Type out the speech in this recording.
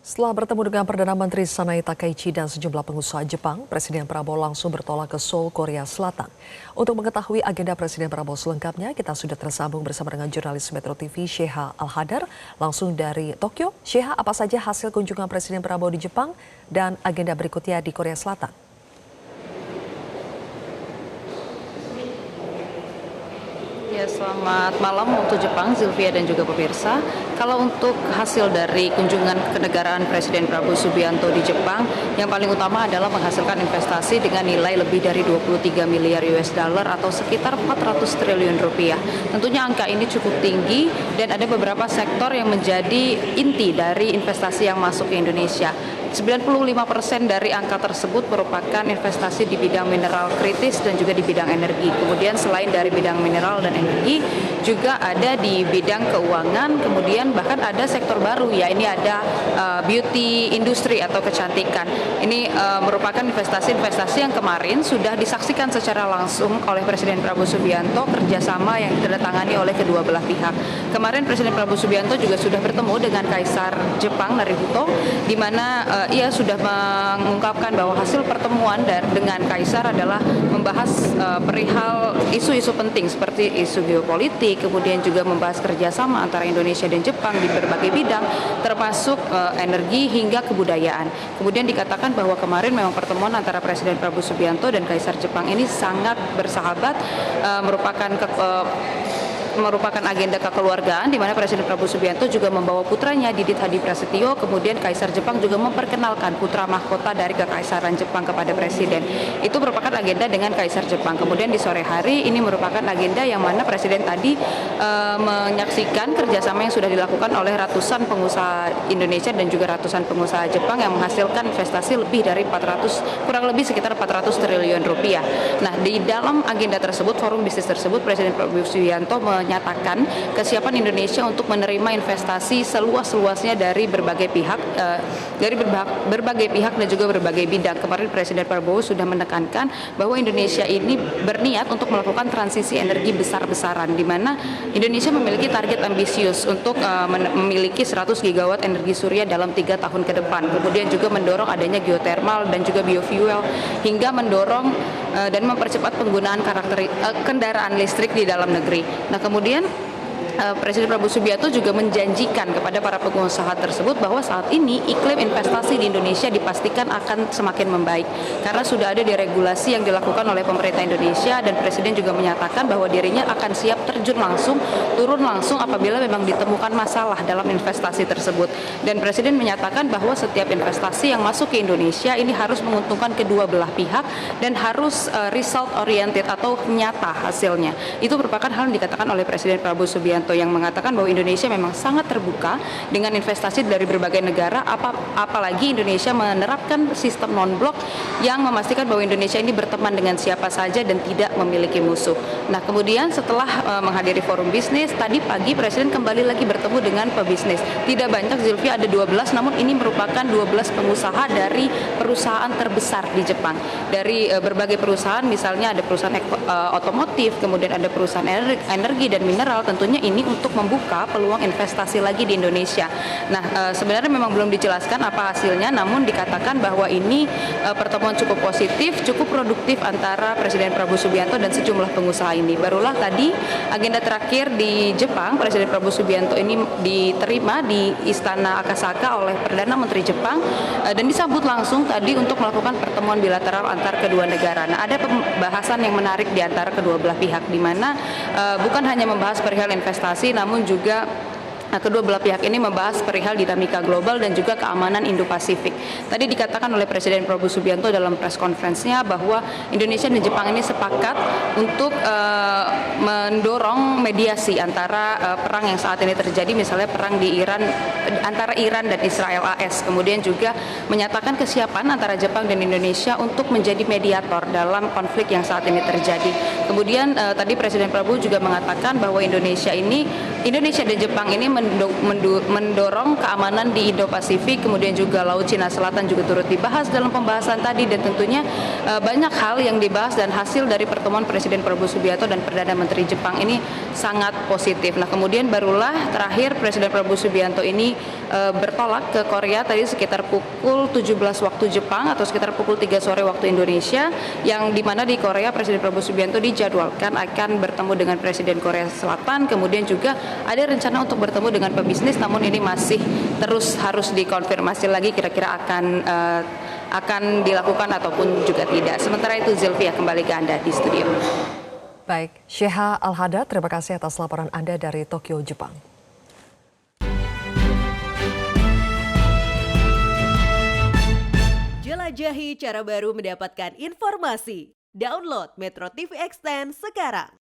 Setelah bertemu dengan Perdana Menteri Sanai Takaichi dan sejumlah pengusaha Jepang, Presiden Prabowo langsung bertolak ke Seoul, Korea Selatan. Untuk mengetahui agenda Presiden Prabowo selengkapnya, kita sudah tersambung bersama dengan jurnalis Metro TV Sheha Al-Hadar langsung dari Tokyo. Sheha, apa saja hasil kunjungan Presiden Prabowo di Jepang dan agenda berikutnya di Korea Selatan? Ya, selamat malam untuk Jepang, Zilvia dan juga pemirsa. Kalau untuk hasil dari kunjungan kenegaraan Presiden Prabowo Subianto di Jepang, yang paling utama adalah menghasilkan investasi dengan nilai lebih dari 23 miliar US dollar atau sekitar 400 triliun rupiah. Tentunya angka ini cukup tinggi dan ada beberapa sektor yang menjadi inti dari investasi yang masuk ke Indonesia. 95% dari angka tersebut merupakan investasi di bidang mineral kritis dan juga di bidang energi. Kemudian selain dari bidang mineral dan energi, juga ada di bidang keuangan, kemudian bahkan ada sektor baru, ya ini ada beauty industri atau kecantikan. Ini merupakan investasi-investasi yang kemarin sudah disaksikan secara langsung oleh Presiden Prabowo Subianto, kerjasama yang ditandatangani oleh kedua belah pihak. Kemarin Presiden Prabowo Subianto juga sudah bertemu dengan Kaisar Jepang Narihito, di mana ia sudah mengungkapkan bahwa hasil pertemuan dengan Kaisar adalah membahas perihal isu-isu penting seperti isu geopolitik, kemudian juga membahas kerjasama antara Indonesia dan Jepang di berbagai bidang, termasuk energi hingga kebudayaan. Kemudian dikatakan bahwa kemarin memang pertemuan antara Presiden Prabowo Subianto dan Kaisar Jepang ini sangat bersahabat, merupakan agenda kekeluargaan, di mana Presiden Prabowo Subianto juga membawa putranya Didit Hadi Prasetyo, kemudian Kaisar Jepang juga memperkenalkan putra mahkota dari Kekaisaran Jepang kepada Presiden. Itu merupakan agenda dengan Kaisar Jepang. Kemudian di sore hari ini merupakan agenda yang mana Presiden tadi menyaksikan kerjasama yang sudah dilakukan oleh ratusan pengusaha Indonesia dan juga ratusan pengusaha Jepang yang menghasilkan investasi lebih dari kurang lebih sekitar 400 triliun rupiah. Nah, di dalam agenda tersebut, forum bisnis tersebut, Presiden Prabowo Subianto menyatakan kesiapan Indonesia untuk menerima investasi seluas-luasnya dari berbagai pihak, dan juga berbagai bidang. Kemarin Presiden Prabowo sudah menekankan bahwa Indonesia ini berniat untuk melakukan transisi energi besar-besaran, di mana Indonesia memiliki target ambisius untuk memiliki 100 gigawatt energi surya dalam 3 tahun ke depan. Kemudian juga mendorong adanya geothermal dan juga biofuel, hingga mendorong dan mempercepat penggunaan kendaraan listrik di dalam negeri. Nah, kemudian Presiden Prabowo Subianto juga menjanjikan kepada para pengusaha tersebut bahwa saat ini iklim investasi di Indonesia dipastikan akan semakin membaik karena sudah ada deregulasi yang dilakukan oleh pemerintah Indonesia, dan Presiden juga menyatakan bahwa dirinya akan siap turun langsung apabila memang ditemukan masalah dalam investasi tersebut. Dan Presiden menyatakan bahwa setiap investasi yang masuk ke Indonesia ini harus menguntungkan kedua belah pihak dan harus result oriented atau nyata hasilnya. Itu merupakan hal yang dikatakan oleh Presiden Prabowo Subianto, yang mengatakan bahwa Indonesia memang sangat terbuka dengan investasi dari berbagai negara, apalagi Indonesia menerapkan sistem non-blok yang memastikan bahwa Indonesia ini berteman dengan siapa saja dan tidak memiliki musuh. Nah, kemudian setelah menghadiri forum bisnis, tadi pagi Presiden kembali lagi bertemu dengan pebisnis. Tidak banyak, Zilvia, ada 12, namun ini merupakan 12 pengusaha dari perusahaan terbesar di Jepang. Dari berbagai perusahaan, misalnya ada perusahaan otomotif, kemudian ada perusahaan energi dan mineral. Tentunya ini untuk membuka peluang investasi lagi di Indonesia. Nah, sebenarnya memang belum dijelaskan apa hasilnya, namun dikatakan bahwa ini pertemuan cukup positif, cukup produktif antara Presiden Prabowo Subianto dan sejumlah pengusaha ini. Barulah tadi agenda terakhir di Jepang, Presiden Prabowo Subianto ini diterima di Istana Akasaka oleh Perdana Menteri Jepang dan disambut langsung tadi untuk melakukan pertemuan bilateral antar kedua negara. Nah, ada pembahasan yang menarik di antara kedua belah pihak, di mana bukan hanya membahas perihal investasi, namun juga kedua belah pihak ini membahas perihal dinamika global dan juga keamanan Indo-Pasifik. Tadi dikatakan oleh Presiden Prabowo Subianto dalam press conference-nya bahwa Indonesia dan Jepang ini sepakat untuk mendorong mediasi antara perang yang saat ini terjadi, misalnya perang di Iran, antara Iran dan Israel AS. Kemudian juga menyatakan kesiapan antara Jepang dan Indonesia untuk menjadi mediator dalam konflik yang saat ini terjadi. Kemudian tadi Presiden Prabowo juga mengatakan bahwa Indonesia dan Jepang ini mendorong keamanan di Indo-Pasifik, kemudian juga Laut Cina Selatan juga turut dibahas dalam pembahasan tadi, dan tentunya banyak hal yang dibahas dan hasil dari pertemuan Presiden Prabowo Subianto dan Perdana Menteri Jepang ini sangat positif. Nah, kemudian barulah terakhir Presiden Prabowo Subianto ini bertolak ke Korea tadi sekitar pukul 17 waktu Jepang atau sekitar pukul 3 sore waktu Indonesia, yang dimana di Korea Presiden Prabowo Subianto dijadwalkan akan bertemu dengan Presiden Korea Selatan, kemudian juga ada rencana untuk bertemu dengan pebisnis, namun ini masih terus harus dikonfirmasi lagi kira-kira akan dilakukan ataupun juga tidak. Sementara itu Zilvia, kembali ke Anda di studio. Baik, Sheha Al-Hada, terima kasih atas laporan Anda dari Tokyo, Jepang. Jelajahi cara baru mendapatkan informasi. Download Metro TV Extend sekarang.